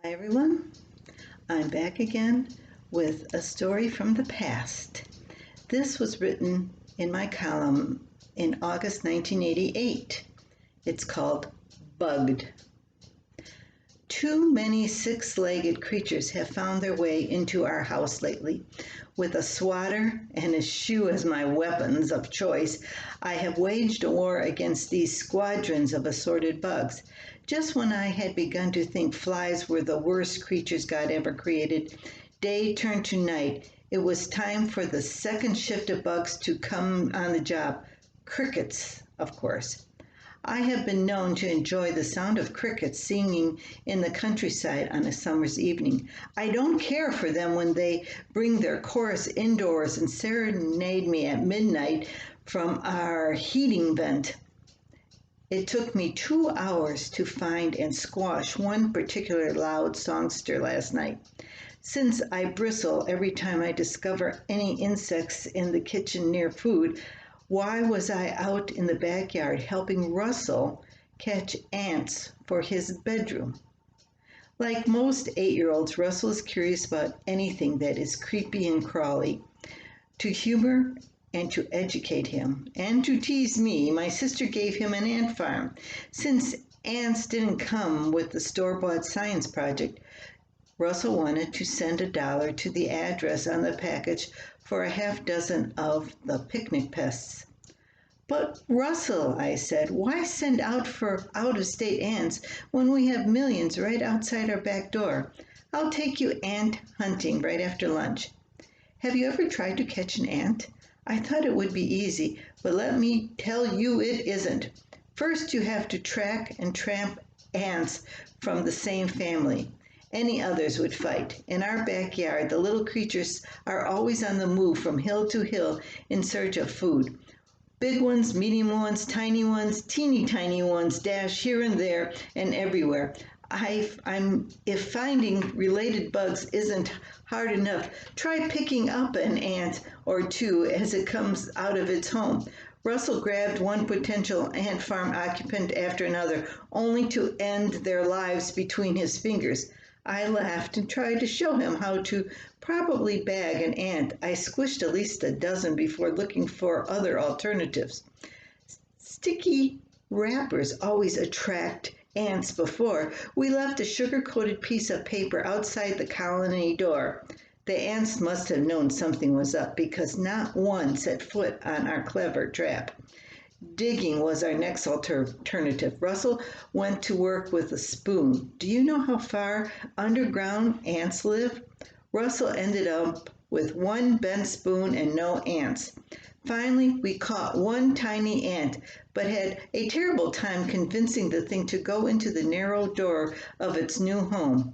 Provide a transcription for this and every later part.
Hi everyone, I'm back again with a story from the past. This was written in my column in August 1988. It's called Bugged. Too many six-legged creatures have found their way into our house lately. With a swatter and a shoe as my weapons of choice, I have waged a war against these squadrons of assorted bugs. Just when I had begun to think flies were the worst creatures God ever created, day turned to night. It was time for the second shift of bugs to come on the job. Crickets, of course. I have been known to enjoy the sound of crickets singing in the countryside on a summer's evening. I don't care for them when they bring their chorus indoors and serenade me at midnight from our heating vent. It took me 2 hours to find and squash one particular loud songster last night. Since I bristle every time I discover any insects in the kitchen near food, why was I out in the backyard helping Russell catch ants for his bedroom? Like most 8-year-olds, Russell is curious about anything that is creepy and crawly. To humor and to educate him, and to tease me, my sister gave him an ant farm. Since ants didn't come with the store-bought science project, Russell wanted to send $1 to the address on the package for a half dozen of the picnic pests. But Russell, I said, why send out for out-of-state ants when we have millions right outside our back door? I'll take you ant hunting right after lunch. Have you ever tried to catch an ant? I thought it would be easy, but let me tell you it isn't. First, you have to track and tramp ants from the same family. Any others would fight. In our backyard, the little creatures are always on the move from hill to hill in search of food. Big ones, medium ones, tiny ones, teeny tiny ones dash here and there and everywhere. If finding related bugs isn't hard enough, try picking up an ant or two as it comes out of its home. Russell grabbed one potential ant farm occupant after another, only to end their lives between his fingers. I laughed and tried to show him how to properly bag an ant. I squished at least a dozen before looking for other alternatives. Sticky wrappers always attract ants before. We left a sugar-coated piece of paper outside the colony door. The ants must have known something was up because not one set foot on our clever trap. Digging was our next alternative. Russell went to work with a spoon. Do you know how far underground ants live? Russell ended up with one bent spoon and no ants. Finally, we caught one tiny ant, but had a terrible time convincing the thing to go into the narrow door of its new home.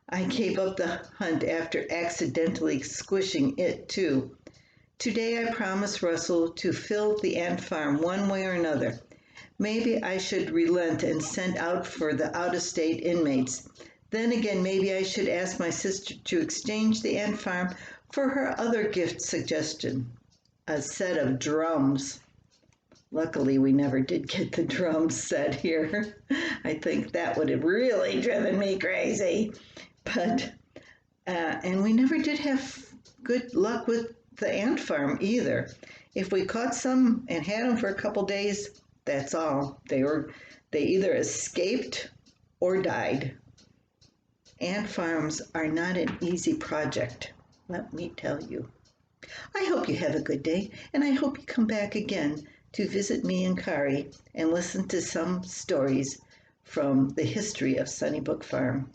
I gave up the hunt after accidentally squishing it too. Today I promised Russell to fill the ant farm one way or another. Maybe I should relent and send out for the out-of-state inmates. Then again, maybe I should ask my sister to exchange the ant farm for her other gift suggestion, a set of drums. Luckily, we never did get the drums set here. I think that would have really driven me crazy. And we never did have good luck with the ant farm either. If we caught some and had them for a couple days, that's all. They either escaped or died. Ant farms are not an easy project, let me tell you. I hope you have a good day, and I hope you come back again to visit me and Kari and listen to some stories from the history of Sunnybrook Farm.